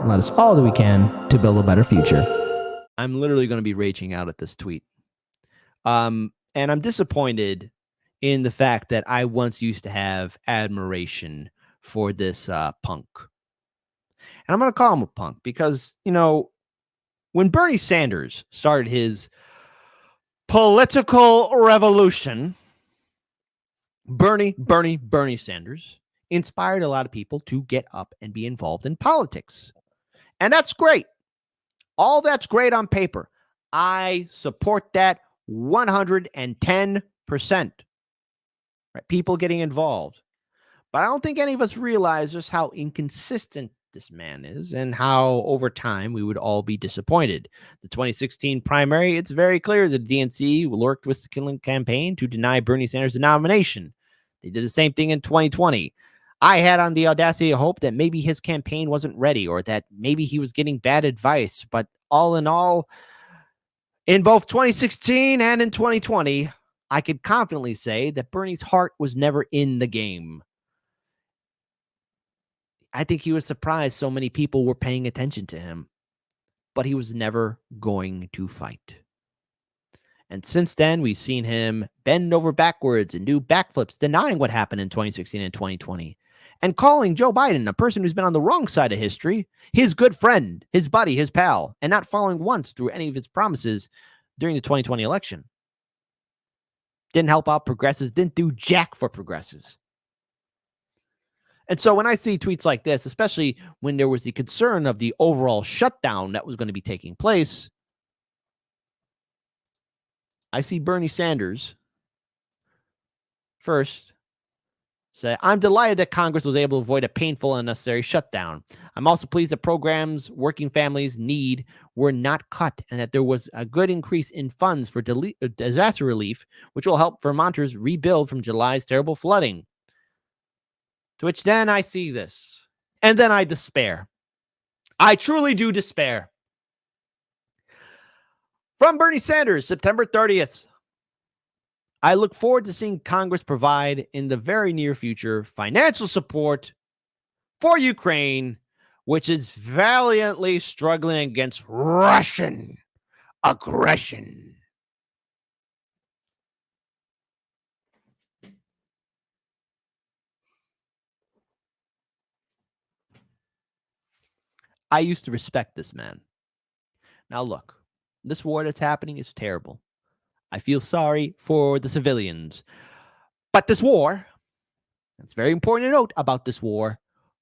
and let us all do we can to build a better future. I'm literally going to be raging out at this tweet. And I'm disappointed in the fact that I once used to have admiration for this punk. And I'm going to call him a punk because, you know, when Bernie Sanders started his political revolution, Bernie Sanders inspired a lot of people to get up and be involved in politics. And that's great. All that's great on paper. I support that 110%. Right? People getting involved. But I don't think any of us realize just how inconsistent this man is and how over time we would all be disappointed. The 2016 primary, it's very clear that the DNC worked with the Clinton campaign to deny Bernie Sanders the nomination. They did the same thing in 2020. I had on the audacity to hope that maybe his campaign wasn't ready or that maybe he was getting bad advice. But all in all, in both 2016 and in 2020, I could confidently say that Bernie's heart was never in the game. I think he was surprised so many people were paying attention to him, but he was never going to fight. And since then, we've seen him bend over backwards and do backflips, denying what happened in 2016 and 2020, and calling Joe Biden, a person who's been on the wrong side of history, his good friend, his buddy, his pal, and not following once through any of his promises during the 2020 election. Didn't help out progressives, didn't do jack for progressives. And so when I see tweets like this, especially when there was the concern of the overall shutdown that was going to be taking place, I see Bernie Sanders first say, I'm delighted that Congress was able to avoid a painful and unnecessary shutdown. I'm also pleased that programs working families need were not cut and that there was a good increase in funds for disaster relief, which will help Vermonters rebuild from July's terrible flooding. To which then I see this, and then I despair. I truly do despair. From Bernie Sanders, September 30th. I look forward to seeing Congress provide in the very near future financial support for Ukraine, which is valiantly struggling against Russian aggression. I used to respect this man. Now look, this war that's happening is terrible. I feel sorry for the civilians. But this war, it's very important to note about this war,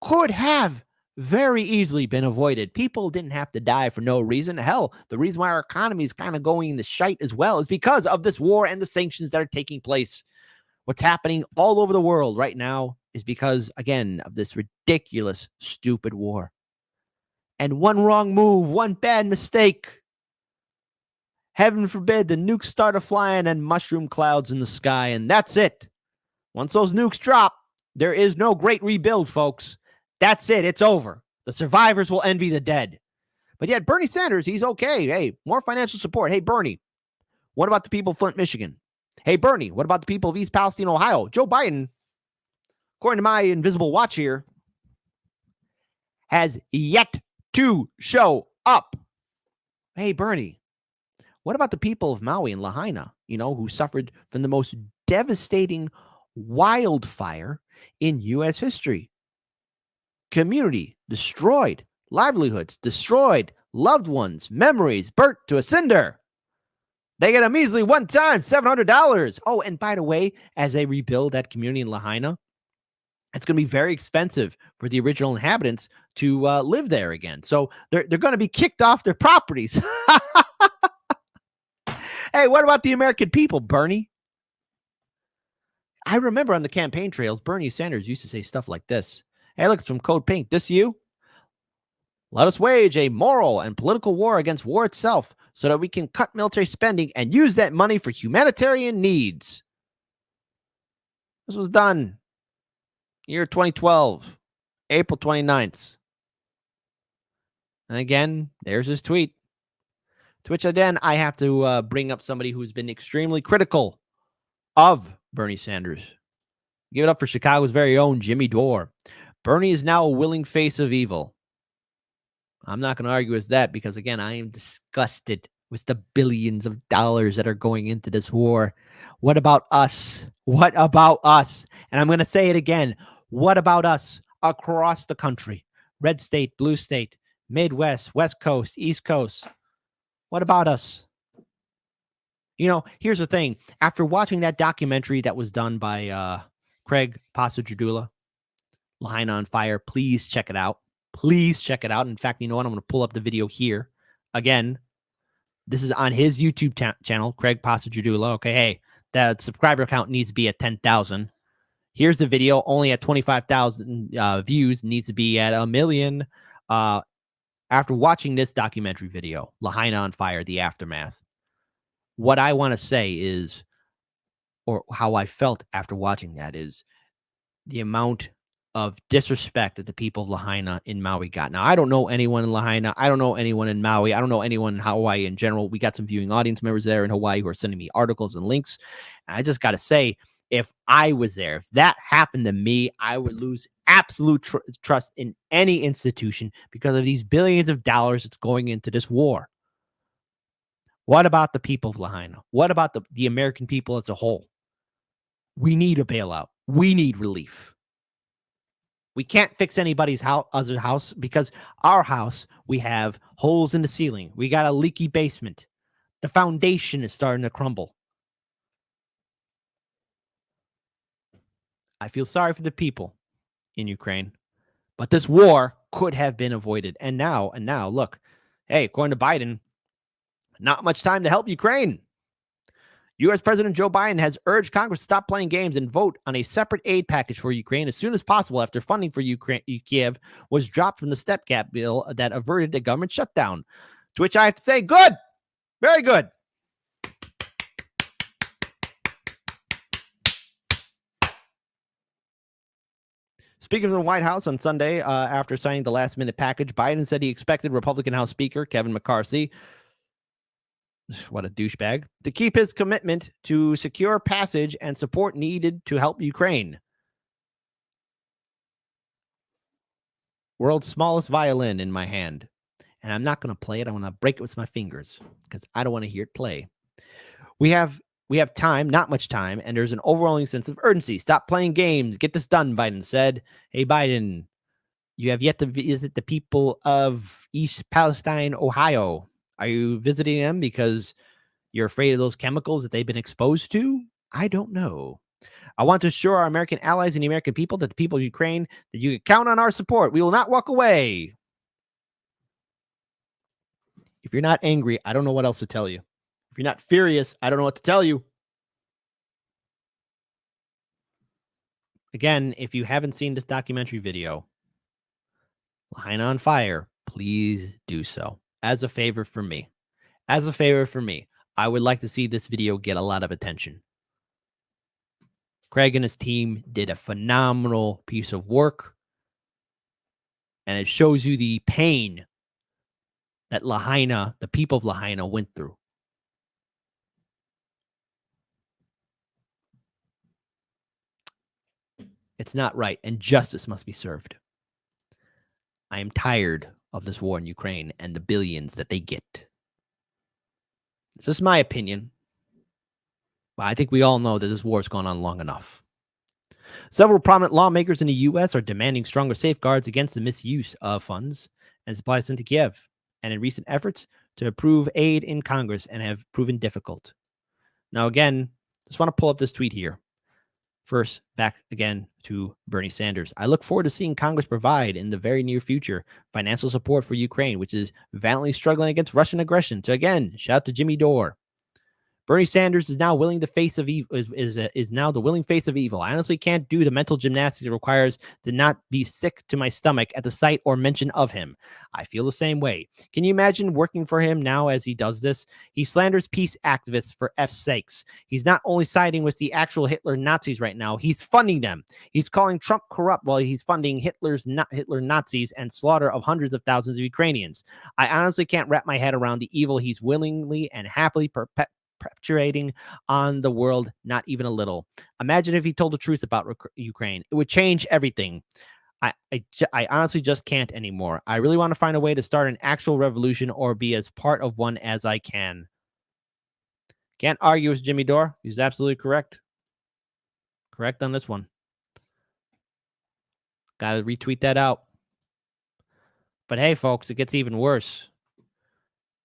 could have very easily been avoided. People didn't have to die for no reason. Hell, the reason why our economy is kind of going in the shite as well is because of this war and the sanctions that are taking place. What's happening all over the world right now is because, again, of this ridiculous, stupid war. And one wrong move, one bad mistake, heaven forbid the nukes start flying and mushroom clouds in the sky, and that's it. Once those nukes drop, there is no great rebuild, folks. That's it. It's over. The survivors will envy the dead. But yet Bernie Sanders, he's okay. Hey, more financial support. Hey, Bernie, what about the people of Flint, Michigan? Hey, Bernie, what about the people of East Palestine, Ohio? Joe Biden, according to my invisible watch here, has yet to show up. Hey, Bernie, what about the people of Maui and Lahaina, who suffered from the most devastating wildfire in U.S. history? Community destroyed, livelihoods destroyed, loved ones, memories burnt to a cinder. They get a measly one-time $700. Oh, and by the way, as they rebuild that community in Lahaina, it's going to be very expensive for the original inhabitants to live there again. So they're going to be kicked off their properties. Hey, what about the American people, Bernie? I remember on the campaign trails, Bernie Sanders used to say stuff like this. Hey, look, it's from Code Pink. This you? Let us wage a moral and political war against war itself so that we can cut military spending and use that money for humanitarian needs. This was done year 2012, April 29th. And again, there's his tweet. To which then I have to bring up somebody who's been extremely critical of Bernie Sanders. Give it up for Chicago's very own Jimmy Dore. Bernie is now a willing face of evil. I'm not going to argue with that because, again, I am disgusted with the billions of dollars that are going into this war. What about us? What about us? And I'm going to say it again. What about us across the country? Red state, blue state, Midwest, West Coast, East Coast. What about us? You know, here's the thing. After watching that documentary that was done by Craig Passadula, Lahaina on Fire, please check it out. Please check it out. In fact, you know what? I'm going to pull up the video here. Again, this is on his YouTube channel, Craig Passadula. Okay, hey, that subscriber count needs to be at 10,000. Here's the video, only at 25,000 views, needs to be at 1 million. After watching this documentary video, Lahaina on Fire, The Aftermath, what I want to say is, or how I felt after watching that is, the amount of disrespect that the people of Lahaina in Maui got. Now, I don't know anyone in Lahaina. I don't know anyone in Maui. I don't know anyone in Hawaii in general. We got some viewing audience members there in Hawaii who are sending me articles and links. And I just got to say, if I was there, if that happened to me, I would lose absolute trust in any institution because of these billions of dollars that's going into this war. What about the people of Lahaina? What about the American people as a whole? We need a bailout. We need relief. We can't fix anybody's other house because our house, we have holes in the ceiling. We got a leaky basement. The foundation is starting to crumble. I feel sorry for the people in Ukraine, but this war could have been avoided. And now, look, hey, according to Biden, not much time to help Ukraine. U.S. President Joe Biden has urged Congress to stop playing games and vote on a separate aid package for Ukraine as soon as possible after funding for Kiev was dropped from the stopgap bill that averted a government shutdown. To which I have to say, good, very good. Speaking of the White House on Sunday, after signing the last-minute package, Biden said he expected Republican House Speaker Kevin McCarthy, what a douchebag, to keep his commitment to secure passage and support needed to help Ukraine. World's smallest violin in my hand. And I'm not going to play it. I'm going to break it with my fingers because I don't want to hear it play. We have time, not much time, and there's an overwhelming sense of urgency. Stop playing games. Get this done, Biden said. Hey, Biden, you have yet to visit the people of East Palestine, Ohio. Are you visiting them because you're afraid of those chemicals that they've been exposed to? I don't know. I want to assure our American allies and the American people that the people of Ukraine, that you can count on our support. We will not walk away. If you're not angry, I don't know what else to tell you. If you're not furious, I don't know what to tell you. Again, if you haven't seen this documentary video, Lahaina on Fire, please do so. As a favor for me. As a favor for me. I would like to see this video get a lot of attention. Craig and his team did a phenomenal piece of work. And it shows you the pain that Lahaina, the people of Lahaina, went through. It's not right, and justice must be served. I am tired of this war in Ukraine and the billions that they get. It's just my opinion. But I think we all know that this war has gone on long enough. Several prominent lawmakers in the U.S. are demanding stronger safeguards against the misuse of funds and supplies sent to Kiev, and in recent efforts to approve aid in Congress and have proven difficult. Now, again, just want to pull up this tweet here. First, back again to Bernie Sanders. I look forward to seeing Congress provide in the very near future financial support for Ukraine, which is valiantly struggling against Russian aggression. So again, shout out to Jimmy Dore. Bernie Sanders is now willing the face of evil. Is now the willing face of evil. I honestly can't do the mental gymnastics it requires to not be sick to my stomach at the sight or mention of him. I feel the same way. Can you imagine working for him now as he does this? He slanders peace activists for F's sakes. He's not only siding with the actual Hitler Nazis right now, he's funding them. He's calling Trump corrupt while he's funding Hitler Nazis and slaughter of hundreds of thousands of Ukrainians. I honestly can't wrap my head around the evil he's willingly and happily perpetuating on the world, not even a little. Imagine if he told the truth about Ukraine. It would change everything. I honestly just can't anymore. I really want to find a way to start an actual revolution or be as part of one as I can. Can't argue with Jimmy Dore. He's absolutely correct. Correct on this one. Got to retweet that out. But hey, folks, it gets even worse.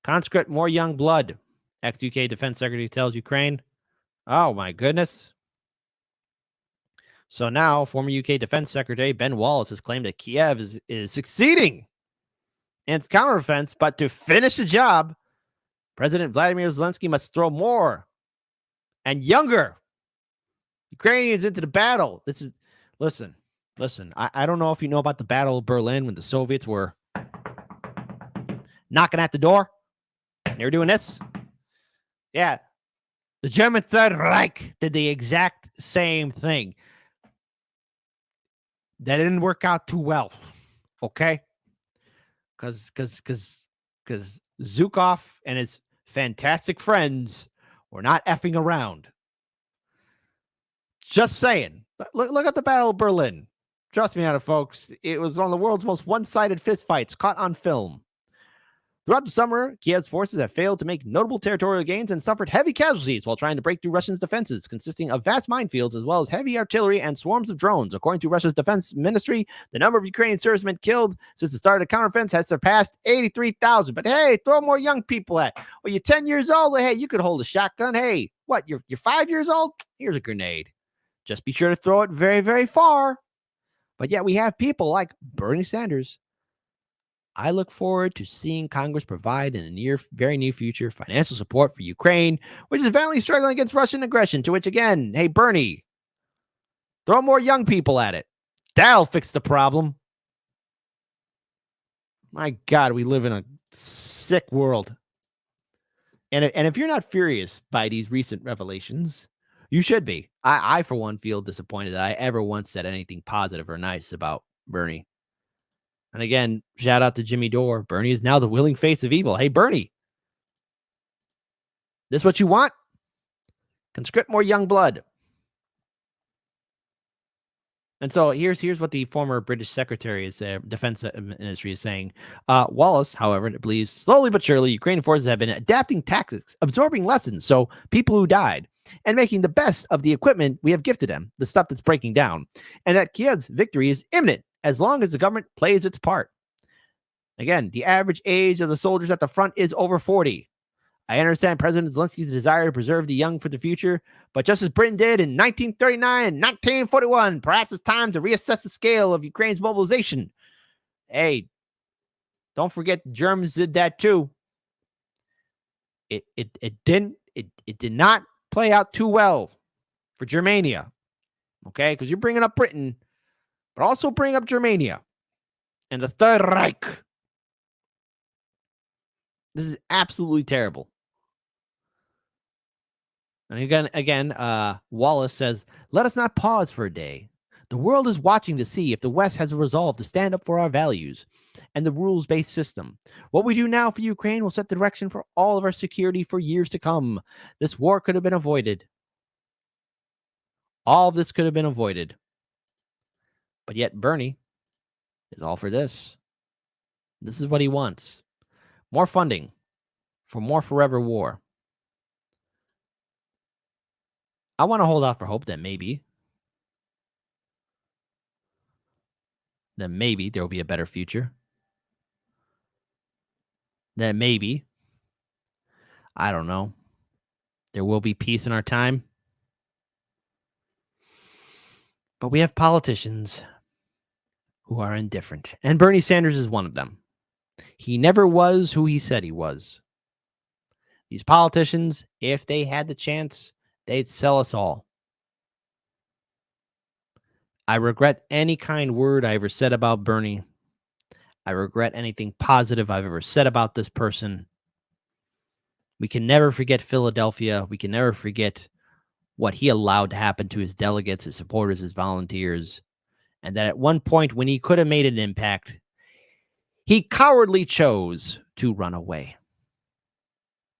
Conscript more young blood. Ex-UK Defense Secretary tells Ukraine. Oh, my goodness. So now, former UK Defense Secretary Ben Wallace has claimed that Kiev is succeeding in its counteroffensive, but to finish the job, President Vladimir Zelensky must throw more and younger Ukrainians into the battle. Listen. I don't know if you know about the Battle of Berlin when the Soviets were knocking at the door. They were doing this. Yeah. The German Third Reich did the exact same thing. That didn't work out too well. Okay? Because Zhukov and his fantastic friends were not effing around. Just saying. Look at the Battle of Berlin. Trust me on it, folks. It was one of the world's most one-sided fistfights caught on film. Throughout the summer, Kiev's forces have failed to make notable territorial gains and suffered heavy casualties while trying to break through Russia's defenses, consisting of vast minefields as well as heavy artillery and swarms of drones. According to Russia's defense ministry, the number of Ukrainian servicemen killed since the start of the counteroffensive has surpassed 83,000. But hey, throw more young people at. Well, you're 10 years old. Hey, you could hold a shotgun. Hey, what? You're 5 years old? Here's a grenade. Just be sure to throw it very, very far. But yet we have people like Bernie Sanders. I look forward to seeing Congress provide in the very near future financial support for Ukraine, which is valiantly struggling against Russian aggression, to which, again, hey, Bernie, throw more young people at it. That'll fix the problem. My God, we live in a sick world. And if you're not furious by these recent revelations, you should be. I, for one, feel disappointed that I ever once said anything positive or nice about Bernie. And again, shout out to Jimmy Dore. Bernie is now the willing face of evil. Hey, Bernie, this what you want? Conscript more young blood. And so here's what the former British Secretary of Defense Ministry is saying. Wallace, however, believes slowly but surely Ukrainian forces have been adapting tactics, absorbing lessons, so people who died, and making the best of the equipment we have gifted them, the stuff that's breaking down, and that Kiev's victory is imminent as long as the government plays its part. Again, the average age of the soldiers at the front is over 40. I understand President Zelensky's desire to preserve the young for the future, but just as Britain did in 1939 and 1941, perhaps it's time to reassess the scale of Ukraine's mobilization. Hey, don't forget the Germans did that too. It did not play out too well for Germania. Okay, because you're bringing up Britain, but also bring up Germania and the Third Reich. This is absolutely terrible. And again, Wallace says, let us not pause for a day. The world is watching to see if the West has a resolve to stand up for our values and the rules-based system. What we do now for Ukraine will set the direction for all of our security for years to come. This war could have been avoided. All of this could have been avoided. But yet Bernie is all for this. This is what he wants. More funding for more forever war. I want to hold out for hope that maybe there will be a better future. That maybe, I don't know, there will be peace in our time. But we have politicians who are indifferent. And Bernie Sanders is one of them. He never was who he said he was. These politicians, if they had the chance, they'd sell us all. I regret any kind word I ever said about Bernie. I regret anything positive I've ever said about this person. We can never forget Philadelphia. We can never forget what he allowed to happen to his delegates, his supporters, his volunteers. And that at one point when he could have made an impact, he cowardly chose to run away.